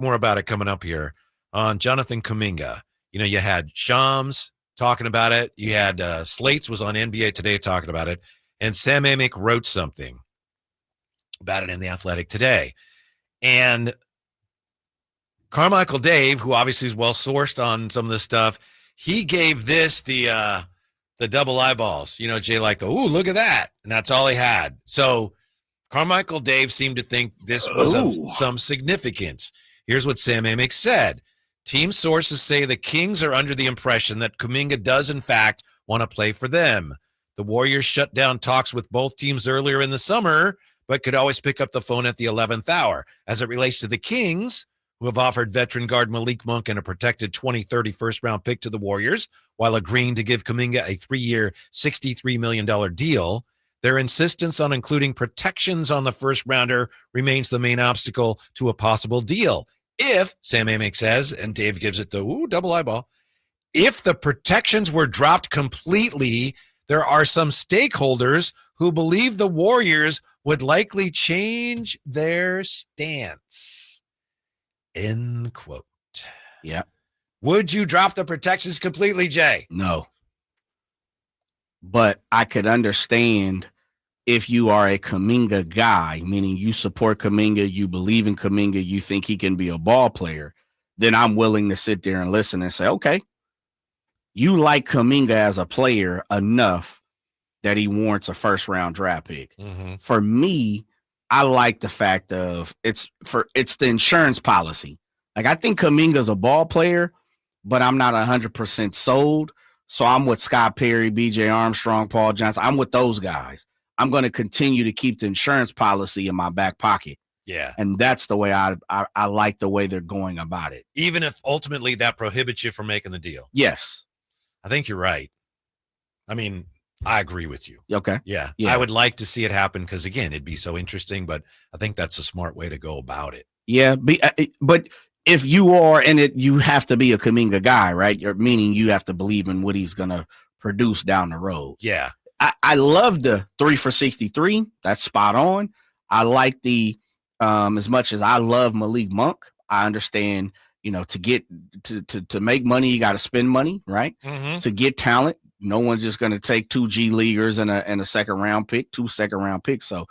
more about it coming up here on Jonathan Kuminga. You had Shams talking about it. You had Slates was on NBA Today talking about it. And Sam Amick wrote something about it in The Athletic today. And Carmichael Dave, who obviously is well-sourced on some of this stuff, he gave this the double eyeballs. Jay like look at that. And that's all he had. So Carmichael Dave seemed to think this was of some significance. Here's what Sam Amick said. Team sources say the Kings are under the impression that Kuminga does, in fact, want to play for them. The Warriors shut down talks with both teams earlier in the summer, but could always pick up the phone at the 11th hour. As it relates to the Kings, who have offered veteran guard Malik Monk and a protected 2030 first-round pick to the Warriors, while agreeing to give Kuminga a 3-year, $63 million deal, their insistence on including protections on the first-rounder remains the main obstacle to a possible deal. If, Sam Amick says, and Dave gives it the double eyeball, if the protections were dropped completely, there are some stakeholders who believe the Warriors would likely change their stance. End quote. Yeah. Would you drop the protections completely, Jay? No. But I could understand if you are a Kuminga guy, meaning you support Kuminga, you believe in Kuminga, you think he can be a ball player, then I'm willing to sit there and listen and say, okay, you like Kuminga as a player enough that he warrants a first-round draft pick. Mm-hmm. For me, I like the fact of it's the insurance policy. Like, I think Kuminga's a ball player, but I'm not 100% sold. So I'm with Scott Perry, BJ Armstrong, Paul Johnson. I'm with those guys. I'm going to continue to keep the insurance policy in my back pocket. Yeah. And that's the way I like the way they're going about it. Even if ultimately that prohibits you from making the deal. Yes. I think you're right. I mean, I agree with you. Okay. Yeah. I would like to see it happen because, again, it'd be so interesting, but I think that's a smart way to go about it. Yeah. But if you are in it, you have to be a Kuminga guy, right? Meaning you have to believe in what he's going to produce down the road. Yeah. I love the 3 for 63. That's spot on. I like the as much as I love Malik Monk, I understand, to get to make money, you got to spend money, right? Mm-hmm. To get talent, no one's just going to take 2 G leaguers and a second-round pick, 2 second-round picks. So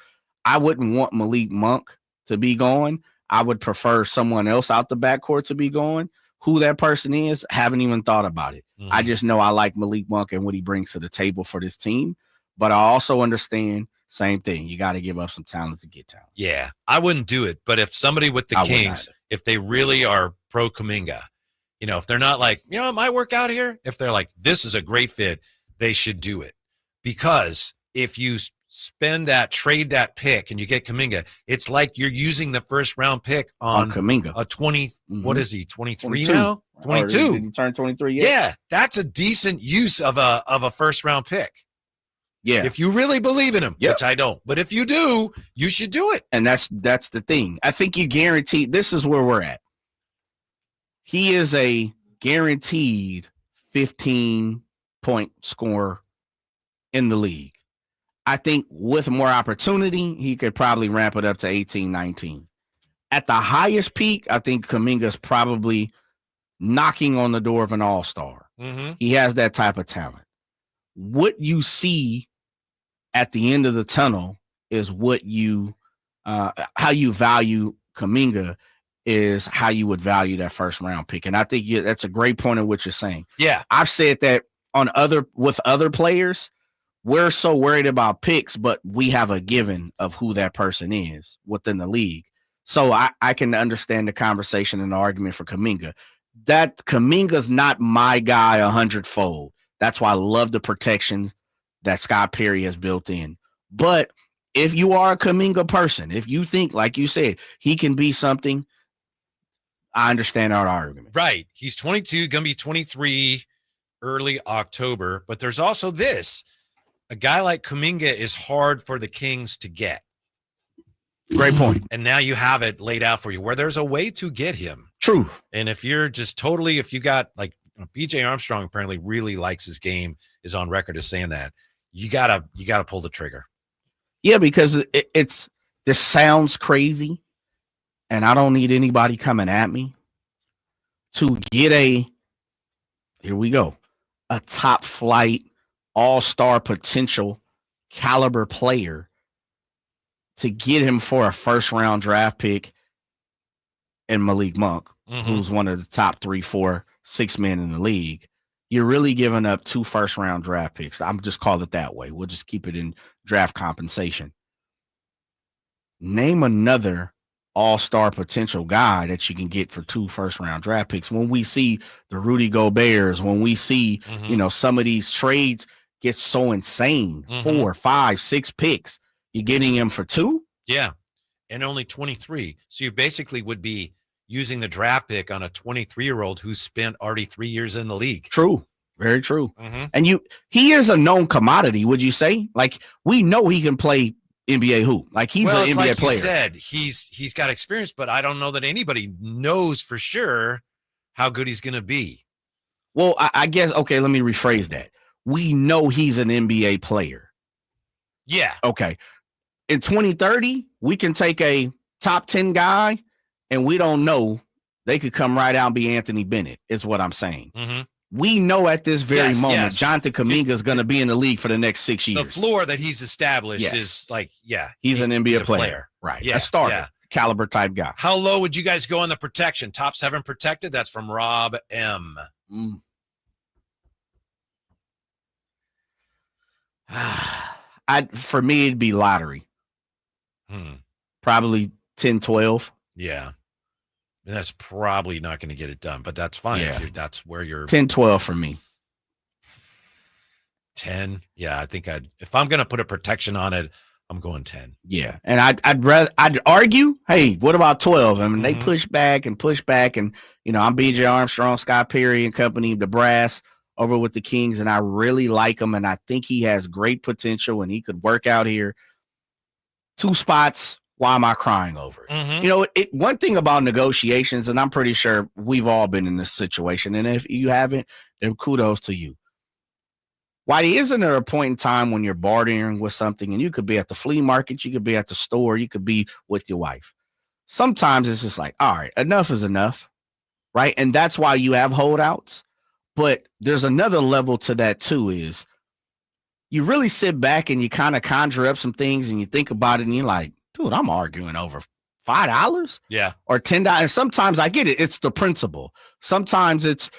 I wouldn't want Malik Monk to be gone. I would prefer someone else out the backcourt to be gone. Who that person is, haven't even thought about it. Mm-hmm. I just know I like Malik Monk and what he brings to the table for this team. But I also understand, same thing, you got to give up some talent to get talent. Yeah, I wouldn't do it. But if somebody with the Kings, if they really are pro Kuminga, if they're not like, it might work out here. If they're like, this is a great fit, they should do it. Because if you trade that pick and you get Kuminga, it's like you're using the first round pick on Kuminga. A 20, mm-hmm. What is he, 23 now? 22. Did he turn 23 yet? Yeah, that's a decent use of a first round pick. Yeah. If you really believe in him, which I don't. But if you do, you should do it. And that's the thing. I think you guarantee this is where we're at. He is a guaranteed 15-point scorer in the league. I think with more opportunity, he could probably ramp it up to 18, 19. At the highest peak, I think Kuminga's probably knocking on the door of an all-star. Mm-hmm. He has that type of talent. What you see at the end of the tunnel is what you how you value Kuminga is how you would value that first round pick. And I think that's a great point in what you're saying. Yeah. I've said that with other players, we're so worried about picks, but we have a given of who that person is within the league. So I can understand the conversation and the argument for Kuminga. That Kuminga's not my guy 100-fold. That's why I love the protections that Scott Perry has built in. But if you are a Kuminga person, if you think, like you said, he can be something, I understand our argument. Right. He's 22, going to be 23 early October. But there's also this. A guy like Kuminga is hard for the Kings to get. Great point. And now you have it laid out for you where there's a way to get him. True. And if you're just if you got like BJ Armstrong apparently really likes his game, is on record as saying that, you gotta pull the trigger. Yeah, because this sounds crazy. and I don't need anybody coming at me to get here we go, a top flight, all-star potential caliber player, to get him for a first-round draft pick and Malik Monk, who's one of the top 3, 4, 6 men in the league. You're really giving up 2 first-round draft picks. I'm just call it that way. We'll just keep it in draft compensation. Name another all-star potential guy that you can get for 2 first-round draft picks. When we see the Rudy Goberts, when we see, some of these trades get so insane, 4, 5, 6 picks, you're getting him for 2? Yeah, and only 23. So you basically would be using the draft pick on a 23-year-old who's spent already 3 years in the league. True. Very true. And he is a known commodity, would you say? Like, we know he can play NBA hoop. Like, he's an NBA like player. You said, he's got experience, but I don't know that anybody knows for sure how good he's going to be. Well, I guess, okay, let me rephrase that. We know he's an NBA player. Yeah. Okay. In 2030, we can take a top 10 guy, and we don't know. They could come right out and be Anthony Bennett, is what I'm saying. We know at this very moment, Jonathan Kuminga is going to be in the league for the next 6 years. The floor that he's established is like, he's an NBA player. Right. A starter, caliber type guy. How low would you guys go on the protection? Top 7 protected? That's from Rob M. For me, it'd be lottery. Probably 10, 12. Yeah. And that's probably not going to get it done, but that's fine. If that's where you're 10, 12 for me. 10. Yeah. I think if I'm going to put a protection on it, I'm going 10. Yeah. And I'd argue, hey, what about 12? I mean, they push back. And, I'm BJ Armstrong, Scott Perry and company, the brass over with the Kings. And I really like him. And I think he has great potential and he could work out here. 2 spots. Why am I crying over it? One thing about negotiations, and I'm pretty sure we've all been in this situation, and if you haven't, then kudos to you. Whitey, isn't there a point in time when you're bartering with something, and you could be at the flea market, you could be at the store, you could be with your wife. Sometimes it's just like, all right, enough is enough, right? And that's why you have holdouts. But there's another level to that too, is you really sit back and you kind of conjure up some things and you think about it and you're like, dude, I'm arguing over $5, or $10. And sometimes I get it. It's the principle. Sometimes it's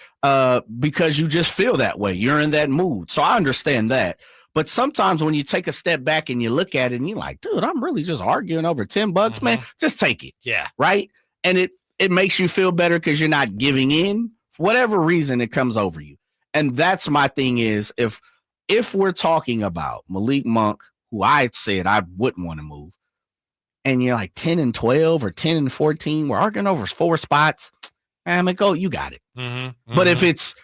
because you just feel that way. You're in that mood. So I understand that. But sometimes when you take a step back and you look at it and you're like, dude, I'm really just arguing over $10, man. Just take it. Yeah. Right. And it makes you feel better because you're not giving in for whatever reason it comes over you. And that's my thing is if we're talking about Malik Monk, who I said I wouldn't want to move, and you're like 10 and 12 or 10 and 14, we're arguing over 4 spots. I'm like, oh, you got it. But if it's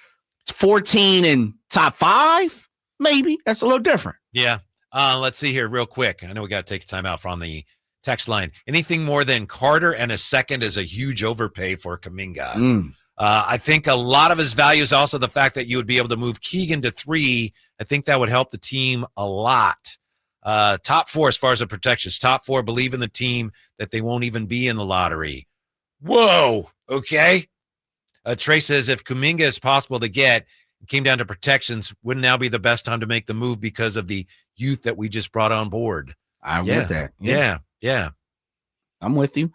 14 and top 5, maybe that's a little different. Yeah. Let's see here real quick. I know we got to take a time out from the text line. Anything more than Carter and a second is a huge overpay for Kuminga. I think a lot of his value is also the fact that you would be able to move Keegan to 3. I think that would help the team a lot. Top 4 as far as the protections. Top 4 believe in the team that they won't even be in the lottery. Whoa. Okay. Trey says if Kuminga is possible to get, it came down to protections, wouldn't now be the best time to make the move because of the youth that we just brought on board? I'm with that. Yeah. I'm with you.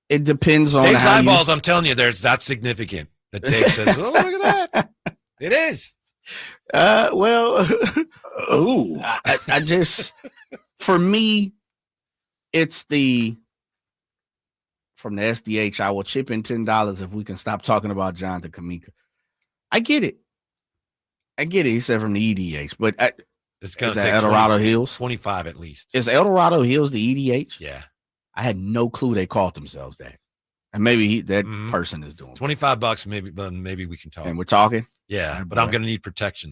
It depends on Dave's eyeballs. I'm telling you, that's significant. That Dave says, "Oh, look at that." It is. Well, I just, for me, it's from the SDH. I will chip in $10 if we can stop talking about Jonathan Kuminga. I get it. He said from the EDH, but it's going to take El Dorado Hills 25 at least. Is El Dorado Hills the EDH? Yeah. I had no clue they called themselves that. And maybe that person is doing $25. Maybe we can talk. And we're talking. Yeah, but I'm going to need protection.